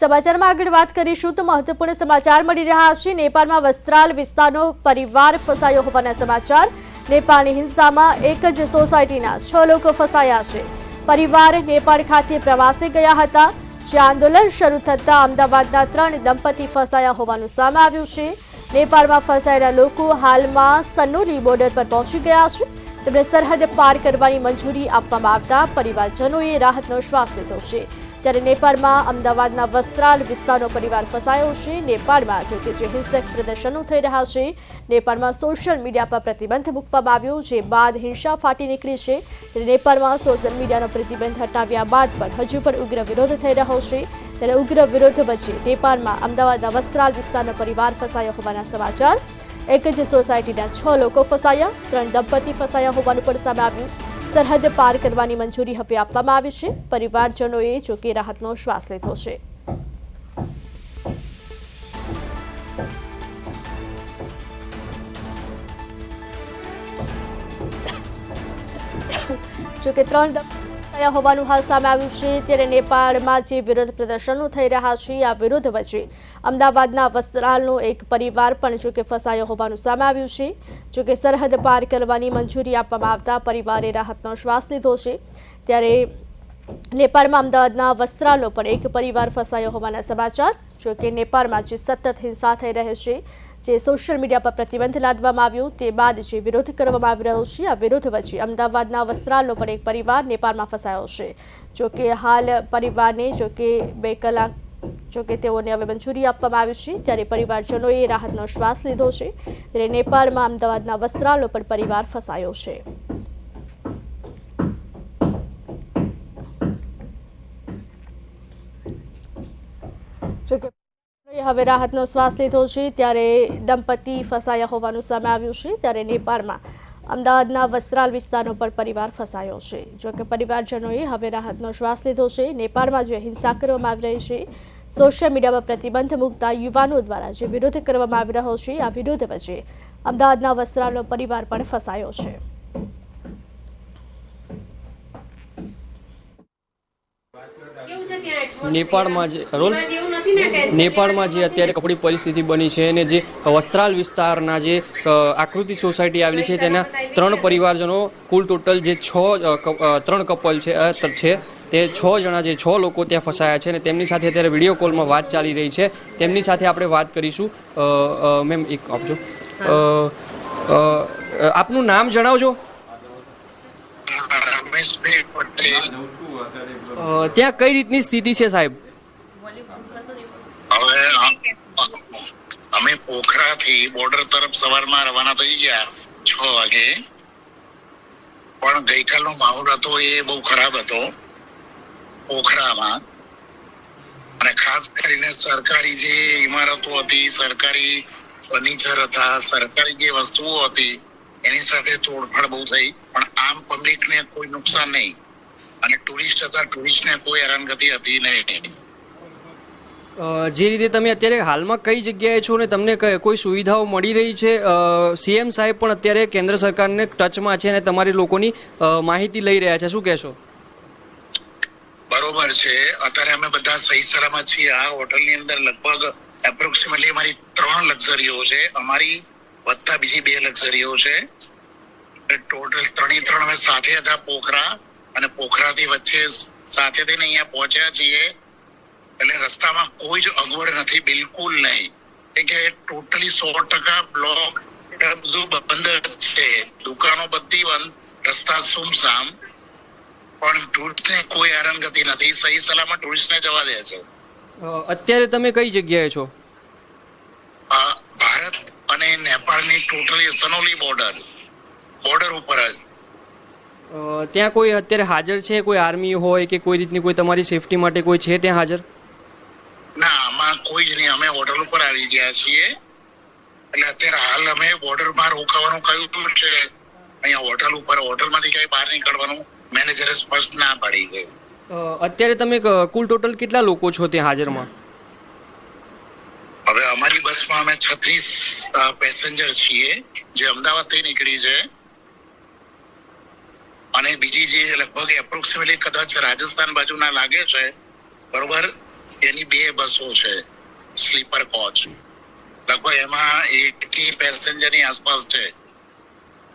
સમાચારમાં આગળ વાત કરીશું તો મહત્વપૂર્ણ સમાચાર મળી રહ્યા છે। નેપાળમાં વસ્ત્રાલ વિસ્તારનો પરિવાર ફસાયો હોવાના સમાચાર। નેપાળની હિંસામાં એક જ સોસાયટીના 6 લોકો ફસાયા છે। પરિવાર નેપાળ ખાતે પ્રવાસે ગયા હતા, જે આંદોલન શરૂ થતા અમદાવાદના 3 દંપતી ફસાયા હોવાનું સામે આવ્યું છે। નેપાળમાં ફસાયેલા લોકો હાલમાં સનોલી બોર્ડર પર પહોંચી ગયા છે। તેમને સરહદ પાર કરવાની મંજૂરી આપવામાં આવતા પરિવારજનોએ રાહતનો શ્વાસ લીધો છે। ત્યારે નેપાળમાં અમદાવાદના વસ્ત્રાલ વિસ્તારનો પરિવાર ફસાયો છે। નેપાળમાં જોકે જે હિંસક પ્રદર્શનો થઈ રહ્યા છે, નેપાળમાં સોશિયલ મીડિયા પર પ્રતિબંધ મૂકવામાં આવ્યો, જે બાદ હિંસા ફાટી નીકળી છે। નેપાળમાં સોશિયલ મીડિયાનો પ્રતિબંધ હટાવ્યા બાદ પણ હજુ પણ ઉગ્ર વિરોધ થઈ રહ્યો છે। ત્યારે ઉગ્ર વિરોધ વચ્ચે નેપાળમાં અમદાવાદના વસ્ત્રાલ વિસ્તારનો પરિવાર ફસાયો હોવાના સમાચાર। એક જ સોસાયટીના 6 લોકો ફસાયા, 3 દંપતી ફસાયા હોવાનું પણ સામે આવ્યું। સરહદ પાર કરવાની મંજૂરી હવે આપવામાં આવી છે। પરિવારજનોએ જોકે રાહતનો શ્વાસ લીધો છે। જોકે 3 દંપતી હોવાનું હાલ સામે આવ્યું છે। ત્યારે નેપાળમાં જે વિરોધ પ્રદર્શનો થઈ રહ્યા છે, આ વિરોધ વચ્ચે અમદાવાદના વસ્ત્રાલનો એક પરિવાર પણ જોકે ફસાયો હોવાનું સામે આવ્યું છે। જોકે સરહદ પાર કરવાની મંજૂરી આપવામાં આવતા પરિવારે રાહતનો શ્વાસ લીધો છે। ત્યારે નેપાળમાં અમદાવાદના વસ્ત્રાલનો પણ એક પરિવાર ફસાયો હોવાના સમાચાર। જોકે નેપાળમાં જે સતત હિંસા થઈ રહી છે, જે સોશિયલ મીડિયા પર પ્રતિબંધ લાદવામાં આવ્યો, તે બાદ જે વિરોધ કરવામાં આવી રહ્યો છે, આ વિરોધ વચ્ચે અમદાવાદના વસ્ત્રાલનો પણ એક પરિવાર નેપાળમાં ફસાયો છે। જોકે હાલ પરિવારને જોકે 2 કલાક જોકે તેઓને હવે મંજૂરી આપવામાં આવી છે। ત્યારે પરિવારજનોએ રાહતનો શ્વાસ લીધો છે। ત્યારે નેપાળમાં અમદાવાદના વસ્ત્રાલનો પણ પરિવાર ફસાયો છે। જોકે હવે રાહતનો શ્વાસ લીધો છે। ત્યારે દંપતી ફસાયા હોવાનું સામે આવ્યું છે। ત્યારે નેપાળમાં અમદાવાદના વસ્ત્રાલ વિસ્તારનો પણ પરિવાર ફસાયો છે। જોકે પરિવારજનોએ હવે રાહતનો શ્વાસ લીધો છે। નેપાળમાં જે હિંસા કરવામાં આવી રહી છે, સોશિયલ મીડિયા પર પ્રતિબંધ મૂકતા યુવાનો દ્વારા જે વિરોધ કરવામાં આવી રહ્યો છે, આ વિરોધ વચ્ચે અમદાવાદના વસ્ત્રાલનો પરિવાર પણ ફસાયો છે। નેપાળમાં જે અત્યારે કપડી પરિસ્થિતિ બની છે અને જે વસ્ત્રાલ વિસ્તારના જે આકૃતિ સોસાયટી આવેલી છે, તેના 3 પરિવારજનો, કુલ ટોટલ જે 3 કપલ છે તે 6 જણા, જે 6 લોકો ત્યાં ફસાયા છે અને તેમની સાથે અત્યારે વિડીયો કોલમાં વાત ચાલી રહી છે। તેમની સાથે આપણે વાત કરીશું। મેમ એક આપજો, આપનું નામ જણાવજો। ત્યાં કઈ રીતની સ્થિતિ છે સાહેબ? હવે અમે પોખરાથી બોર્ડર તરફ સવારમાં રવાના થઈ ગયા 6 વાગે, પણ ગઈકાલનો માહોલ હતો એ બહુ ખરાબ હતો પોખરામાં। અને ખાસ કરીને સરકારી જે ઇમારતો હતી, સરકારી ફર્નિચર હતા, સરકારી જે વસ્તુઓ હતી, એની સાથે તોડફાડ બહુ થઈ, પણ આમ પબ્લિકને કોઈ નુકસાન નહીં અને ટુરિસ્ટ હતા, ટુરિસ્ટને કોઈ હેરાનગતિ હતી નહીં। જે રીતે તમે અત્યારે હાલમાં કઈ જગ્યાએ છો ને તમને કોઈ સુવિધાઓ મળી રહી છે? સીએમ સાહેબ પણ અત્યારે કેન્દ્ર સરકારને ટચમાં છે અને તમારી લોકોની માહિતી લઈ રહ્યા છે, શું કહેશો? બરોબર છે, અત્યારે અમે બધા સહી સલામત છીએ। આ હોટલની અંદર લગભગ એપ્રોક્સિમેટલી અમારી 3 લક્ઝરીઓ છે, અમારી વત્તા બીજી 2 લક્ઝરીઓ છે। ટોટલ 3 અમે સાથે હતા પોખરા, અને પોખરાથી વચ્ચે સાથે થઈને અહીંયા પહોંચ્યા છીએ। એટલે રસ્તામાં કોઈ જ અગવડ નથી, બિલકુલ નહીં। કે ટોટલી 100% બ્લોક, બધું બંધ છે, દુકાનો બધી બંધ, રસ્તા સુમસામ, પણ ટુરિસ્ટને કોઈ હેરાનગતિ નથી, સહી સલામત ટુરિસ્ટને જવા દે છે। અત્યારે તમે કઈ જગ્યાએ છો? ભારત અને નેપાળની ટોટલી સનોલી બોર્ડર ઉપર જ। ત્યાં કોઈ અત્યારે હાજર છે, કોઈ આર્મી હોય કે કોઈ રીતની કોઈ તમારી સેફટી માટે કોઈ છે ત્યાં હાજર? ના, આમાં કોઈ જ નહીં, અમે હોટલ ઉપર આવી ગયા છીએ। એટલે અત્યારે હાલ અમે બોર્ડરમાં રોકાવાનું કહ્યું છે, અહીંયા હોટલ ઉપર, હોટલમાંથી કઈ બહાર નીકળવાનું મેનેજરે સ્પષ્ટ ના પાડી છે। અત્યારે તમે કુલ ટોટલ કેટલા લોકો છો ત્યાં હાજરમાં? હવે અમારી બસમાં અમે 36 પેસેન્જર છીએ, જે અમદાવાદથી નીકળી છે, અને બીજી જે લગભગ એપ્રોક્સિમેટલી કદાચ રાજસ્થાન બાજુના લાગે છે, બરોબર, એની 2 બસો છે સ્લીપર કોચ. લગભગ એમાં 80 પેસેન્જરની આસપાસ છે.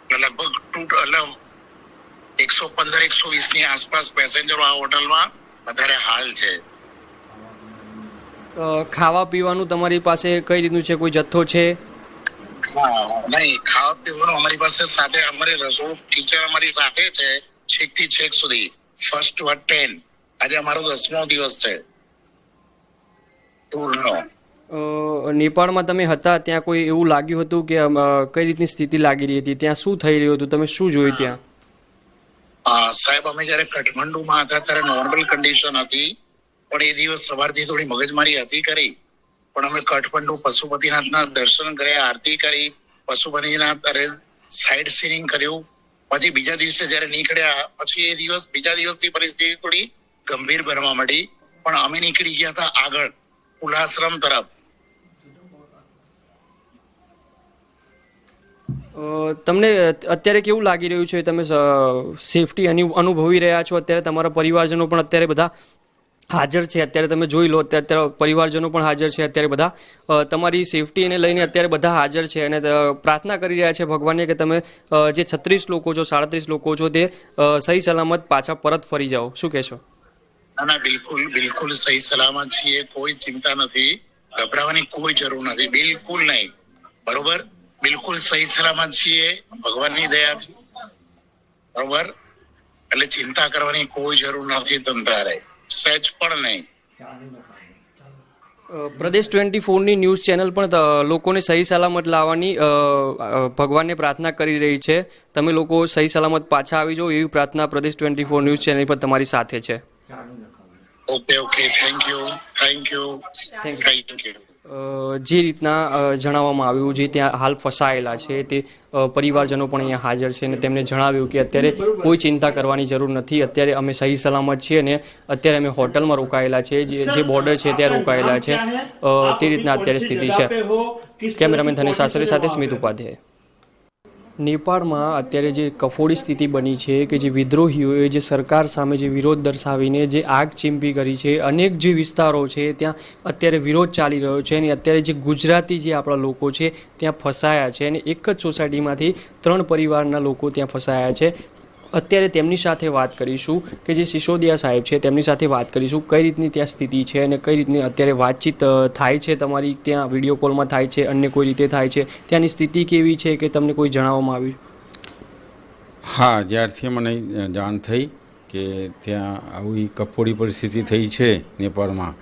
લગભગ 115-120 ની આસપાસ પેસેન્જરો આ હોટલમાં વધારે હાલ છે. ખાવા પીવાનું તમારી પાસે કઈ રીતનું છે? કોઈ જથ્થો છે? નહીં, ખાવા પીવાનું અમારી પાસે સાથે અમારી રસોડું કિચન અમારી સાથે છે છેક થી છેક સુધી. ફર્સ્ટ ટુ 10 આજે અમારો 10મો દિવસ છે ટૂરનો. નેપાળમાં તમે હતા ત્યાં કોઈ એવું લાગ્યું હતું કે કઈ રીતની સ્થિતિ લાગી રહી હતી? ત્યાં શું થઈ રહ્યું હતું? તમે શું જોયું ત્યાં? સાહેબ, અમે જયારે કાઠમંડુમાં હતા ત્યારે નોર્મલ કન્ડિશન હતી, પણ એ દિવસ સવારથી થોડી મગજમારી હતી કરી. પણ અમે કાઠમંડુ પશુપતિનાથના દર્શન કર્યા, આરતી કરી, પશુપતિનાથ સાઇડ સીનિંગ કર્યું. પછી બીજા દિવસે જયારે નીકળ્યા પછી એ દિવસ બીજા દિવસની પરિસ્થિતિ થોડી ગંભીર બનવા માંડી. પણ અમે નીકળી ગયા હતા આગળ કુલાશ્રમ તરફ. તમને અત્યારે કેવું લાગી રહ્યું છે? તમે સેફટી અનુભવી રહ્યા છો? અત્યારે તમારા પરિવારજનો પણ અત્યારે બધા હાજર છે. અત્યારે તમે જોઈ લો, અત્યારે પરિવારજનો પણ હાજર છે. અત્યારે બધા તમારી સેફટીને લઈને અત્યારે બધા હાજર છે અને પ્રાર્થના કરી રહ્યા છે ભગવાનને કે તમે જે 36 લોકો છો, 37 લોકો છો, તે સહી સલામત પાછા પરત ફરી જાઓ. શું કહેશો? ના, બિલકુલ સહી સલામત છીએ. કોઈ ચિંતા નથી, ગભરાવાની કોઈ જરૂર નથી, બિલકુલ નહીં. બરોબર, બિલકુલ સહી સલામત છીએ ભગવાનની દયાથી. બરોબર, એટલે ચિંતા કરવાની કોઈ જરૂર નથી તમારે, સહેજ પણ નહીં. પ્રદેશ 24ની ન્યૂઝ ચેનલ પણ લોકોને સહી સલામત લાવવાની ભગવાનને પ્રાર્થના કરી રહી છે. તમે લોકો સહી સલામત પાછા આવી જાઓ એવી પ્રાર્થના પ્રદેશ 24 ન્યૂઝ ચેનલ પર તમારી સાથે છે. Okay, thank you. જે રીતના જણાવવામાં આવ્યું, જે ત્યાં હાલ ફસાયેલા છે તે પરિવારજનો પણ અહીંયા હાજર છે અને તેમને જણાવ્યું કે અત્યારે કોઈ ચિંતા કરવાની જરૂર નથી. અત્યારે અમે સહી સલામત છીએ અને અત્યારે અમે હોટલમાં રોકાયેલા છે, જે બોર્ડર છે ત્યાં રોકાયેલા છે. તે રીતના અત્યારે સ્થિતિ છે. કેમેરામેન ધનેશ આસરે સાથે સ્મિત ઉપાધ્યાય. નેપાળમાં અત્યારે જે કફોડી સ્થિતિ બની છે કે જે વિદ્રોહીઓએ જે સરકાર સામે જે વિરોધ દર્શાવીને જે આગ ચીંપી કરી છે, અનેક જે વિસ્તારો છે ત્યાં અત્યારે વિરોધ ચાલી રહ્યો છે અને અત્યારે જે ગુજરાતી જે આપણા લોકો છે ત્યાં ફસાયા છે અને એક જ સોસાયટીમાંથી 3 પરિવારના લોકો ત્યાં ફસાયા છે. અત્યારે તેમની સાથે વાત કરીશું કે જે સિસોદિયા સાહેબ છે તેમની સાથે વાત કરીશું કઈ રીતની ત્યાં સ્થિતિ છે અને કઈ રીતની અત્યારે વાતચીત થાય છે તમારી ત્યાં, વિડીયો કોલમાં થાય છે, અન્ય કોઈ રીતે થાય છે, ત્યાંની સ્થિતિ કેવી છે કે તમને કોઈ જણાવવામાં આવ્યું? હા, જ્યારથી મને જાણ થઈ કે ત્યાં આવી કફોડી પરિસ્થિતિ થઈ છે નેપાળમાં,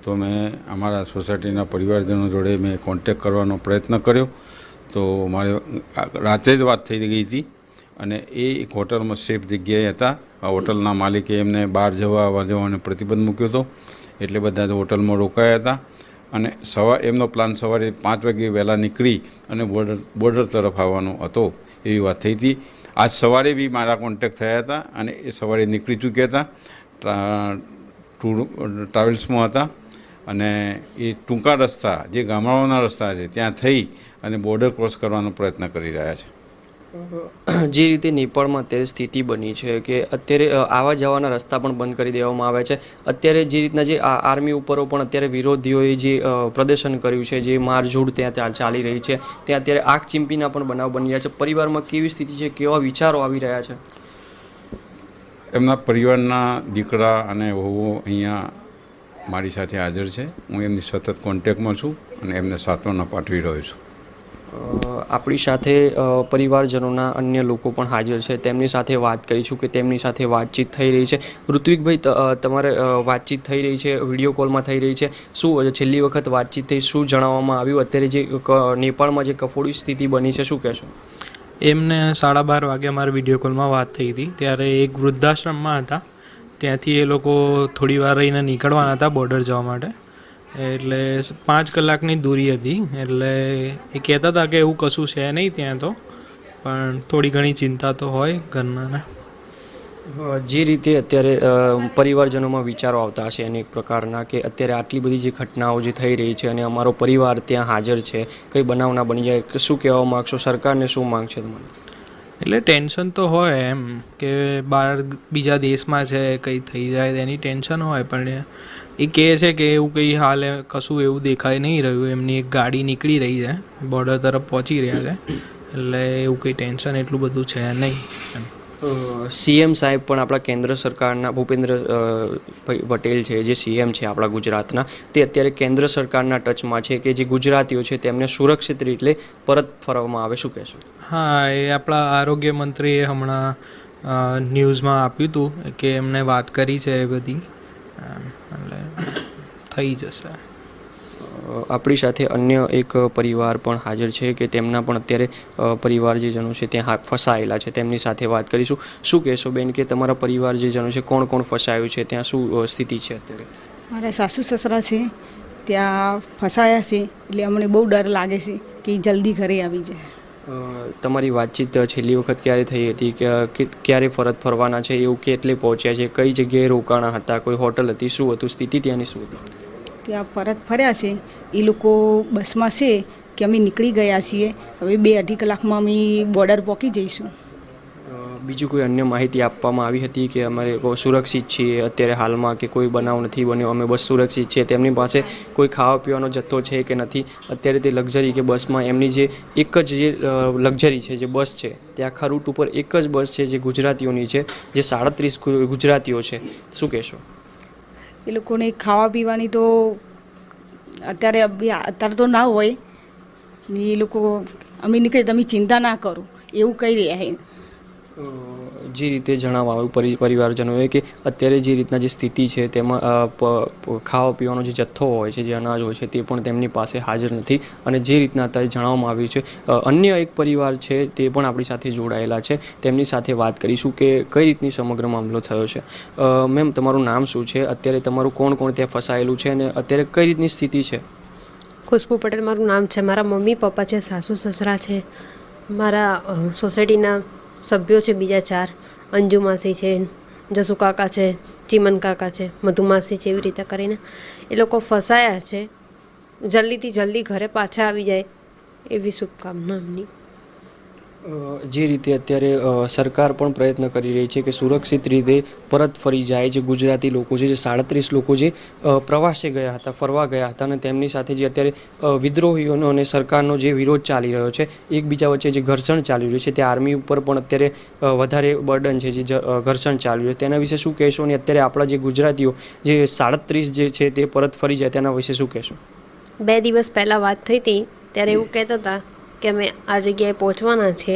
તો મેં અમારા સોસાયટીના પરિવારજનો જોડે મેં કોન્ટેક કરવાનો પ્રયત્ન કર્યો. તો મારે રાતે જ વાત થઈ ગઈ હતી અને એ એક હોટલમાં સેફ જગ્યાએ હતા. આ હોટલના માલિકે એમને બહાર આવવા જવાનો પ્રતિબંધ મૂક્યો હતો, એટલે બધા જ હોટલમાં રોકાયા હતા. અને એમનો પ્લાન સવારે 5 વાગે વહેલા નીકળી અને બોર્ડર તરફ આવવાનો હતો એવી વાત થઈ હતી. આજ સવારે બી મારા કોન્ટેક્ટ થયા હતા અને એ સવારે નીકળી ચૂક્યા હતા, ટ્રાવેલ્સમાં હતા અને એ ટૂંકા રસ્તા જે ગામડાઓના રસ્તા છે ત્યાં થઈ અને બોર્ડર ક્રોસ કરવાનો પ્રયત્ન કરી રહ્યા છે. જે રીતે નેપાળમાં અત્યારે સ્થિતિ બની છે કે અત્યારે આવવા જવાના રસ્તા પણ બંધ કરી દેવામાં આવ્યા છે. અત્યારે જે રીતના જે આર્મી ઉપરો પણ અત્યારે વિરોધીઓએ જે પ્રદર્શન કર્યું છે, જે મારઝૂડ ત્યાં ચાલી રહી છે, ત્યાં અત્યારે આગ ચીંપીના પણ બનાવ બની રહ્યા છે. પરિવારમાં કેવી સ્થિતિ છે, કેવા વિચારો આવી રહ્યા છે? એમના પરિવારના દીકરા અને વહુઓ અહીંયા મારી સાથે હાજર છે. હું એમની સતત કોન્ટેક્ટમાં છું અને એમને સાંત્વના પાઠવી રહ્યો છું. આપણી સાથે પરિવારજનોના અન્ય લોકો પણ હાજર છે, તેમની સાથે વાત કરીશું કે તેમની સાથે વાતચીત થઈ રહી છે. ઋત્વિકભાઈ, તમારે વાતચીત થઈ રહી છે, વિડીયો કોલમાં થઈ રહી છે, શું છેલ્લી વખત વાતચીત થઈ, શું જણાવવામાં આવ્યું? અત્યારે જે નેપાળમાં જે કફોડી સ્થિતિ બની છે, શું કહેશો? એમને 12:30 વાગે અમારી વિડીયો કોલમાં વાત થઈ હતી. ત્યારે એક વૃદ્ધાશ્રમમાં હતા, ત્યાંથી એ લોકો થોડી વાર રહીને નીકળવાના હતા બોર્ડર જવા માટે. એટલે 5 કલાકની દૂરી હતી. એટલે એ કહેતા હતા કે એવું કશું છે નહીં ત્યાં, તો પણ થોડી ઘણી ચિંતા તો હોય ઘરનાને. જે રીતે અત્યારે પરિવારજનોમાં વિચારો આવતા હશે અનેક પ્રકારના કે અત્યારે આટલી બધી જે ઘટનાઓ જે થઈ રહી છે અને અમારો પરિવાર ત્યાં હાજર છે, કંઈ બનાવ ના બની જાય, શું કહેવા માગશો? સરકારને શું માંગ છે તમારી? એટલે ટેન્શન તો હોય એમ કે બહાર બીજા દેશમાં છે, કંઈ થઈ જાય તેની ટેન્શન હોય, પણ એ કહે છે કે એવું કંઈ હાલ કશું એવું દેખાઈ નહીં રહ્યું. એમની એક ગાડી નીકળી રહી છે, બોર્ડર તરફ પહોંચી રહ્યા છે, એટલે એવું કંઈ ટેન્શન એટલું બધું છે નહીં એમ. સીએમ સાહેબ પણ આપણા કેન્દ્ર સરકારના ભૂપેન્દ્ર પટેલ છે, જે સીએમ છે આપણા ગુજરાતના, તે અત્યારે કેન્દ્ર સરકારના ટચમાં છે કે જે ગુજરાતીઓ છે તેમને સુરક્ષિત રીતે પરત ફરવામાં આવે. શું કહેશો? હા, એ આપણા આરોગ્ય મંત્રીએ હમણાં ન્યૂઝમાં આપ્યું હતું કે એમને વાત કરી છે એ બધી, એટલે થઈ જશે. આપણી સાથે અન્ય એક પરિવાર પણ હાજર છે કે તેમના પણ અત્યારે પરિવારજનો છે ત્યાં ફસાયેલા છે. તેમની સાથે વાત કરીશું. શું કહેશો બેન કે તમારા પરિવારજનો છે, કોણ કોણ ફસાયું છે, ત્યાં શું સ્થિતિ છે અત્યારે? મારા સાસુ સસરા છે ત્યાં ફસાયા છે, એટલે અમને બહુ ડર લાગે છે કે જલ્દી ઘરે આવી જાય. તમારી વાતચીત છેલ્લી વખત ક્યારે થઈ હતી, કે ક્યારે પરત ફરવાના છે, એવું કેટલે પહોંચ્યા છે, કઈ જગ્યાએ રોકાણા હતા, કોઈ હોટલ હતી, શું હતું સ્થિતિ ત્યાંની શું હતી? ત્યાં પરત ફર્યા છે એ લોકો બસમાં છે કે અમે નીકળી ગયા છીએ, હવે 2-2.5 કલાકમાં અમે બોર્ડર પહોંચી જઈશું. બીજું કોઈ અન્ય માહિતી આપવામાં આવી હતી કે અમારે સુરક્ષિત છીએ અત્યારે હાલમાં, કે કોઈ બનાવ નથી બન્યો, અમે બસ સુરક્ષિત છીએ? તેમની પાસે કોઈ ખાવા પીવાનો જથ્થો છે કે નથી? અત્યારે તે લક્ઝરી કે બસમાં એમની જે એક જ જે લક્ઝરી છે, જે બસ છે, તે આખા રૂટ ઉપર એક જ બસ છે જે ગુજરાતીઓની છે, જે 37 ગુજરાતીઓ છે. શું કહેશો? એ લોકોને ખાવા પીવાની તો અત્યારે તો ના હોય ને, એ લોકો અમે નીકળે તમે ચિંતા ના કરો એવું કહી રહ્યા છે. જે રીતે જણાવવામાં આવ્યું પરિવારજનોએ કે અત્યારે જે રીતના જે સ્થિતિ છે તેમાં ખાવા પીવાનો જે જથ્થો હોય છે, જે અનાજ હોય છે, તે પણ તેમની પાસે હાજર નથી. અને જે રીતના અત્યારે જણાવવામાં આવ્યું છે, અન્ય એક પરિવાર છે તે પણ આપણી સાથે જોડાયેલા છે, તેમની સાથે વાત કરીશું કે કઈ રીતની સમગ્ર મામલો થયો છે. મેમ, તમારું નામ શું છે, અત્યારે તમારું કોણ કોણ ત્યાં ફસાયેલું છે અને અત્યારે કઈ રીતની સ્થિતિ છે? ખુશ્બુ પટેલ મારું નામ છે. મારા મમ્મી પપ્પા છે, સાસુ સસરા છે, મારા સોસાયટીના સભ્યો છે બીજા 4, અંજુ માસી છે, જસુ કાકા છે, ચીમન કાકા છે, મધુ માસી છે. એવી રીતે કરીને એ લોકો ફસાયા છે. જલ્દીથી જલ્દી ઘરે પાછા આવી જાય એવી શુભકામના એમની. જે રીતે અત્યારે સરકાર પણ પ્રયત્ન કરી રહી છે કે સુરક્ષિત રીતે પરત ફરી જાય જે ગુજરાતી લોકો છે, જે 37 લોકો જે પ્રવાસે ગયા હતા, ફરવા ગયા હતા, અને તેમની સાથે જે અત્યારે વિદ્રોહીઓનો અને સરકારનો જે વિરોધ ચાલી રહ્યો છે, એકબીજા વચ્ચે જે ઘર્ષણ ચાલી રહ્યું છે, તે આર્મી ઉપર પણ અત્યારે વધારે બર્ડન છે, જે ઘર્ષણ ચાલી રહ્યું છે, તેના વિશે શું કહેશો? અને અત્યારે આપણા જે ગુજરાતીઓ જે 37 જે છે તે પરત ફરી જાય તેના વિશે શું કહેશો? 2 દિવસ પહેલાં વાત થઈ હતી ત્યારે એવું કહેતા હતા કે અમે આ જગ્યાએ પહોંચવાના છે,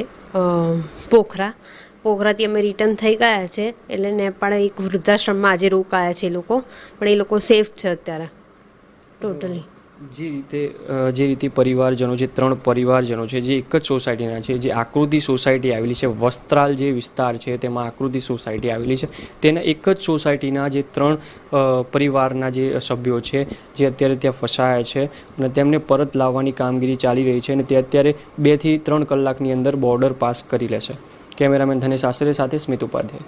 પોખરાથી અમે રિટર્ન થઈ ગયા છે, એટલે નેપાળ એક વૃદ્ધાશ્રમમાં આજે રોકાયા છે એ લોકો, પણ એ લોકો સેફ છે અત્યારે ટોટલી. જે રીતે પરિવારજનો, જે 3 પરિવારજનો છે, જે એક જ સોસાયટીના છે, જે આકૃતિ સોસાયટી આવેલી છે, વસ્ત્રાલ જે વિસ્તાર છે તેમાં આકૃતિ સોસાયટી આવેલી છે, તેના એક જ સોસાયટીના જે 3 પરિવારના જે સભ્યો છે, જે અત્યારે ત્યાં ફસાયા છે અને તેમને પરત લાવવાની કામગીરી ચાલી રહી છે, અને તે અત્યારે 2 થી 3 કલાકની અંદર બોર્ડર પાસ કરી લેશે. કેમેરામેન ધનેશ આશરે સાથે સ્મિત ઉપાધ્યાય.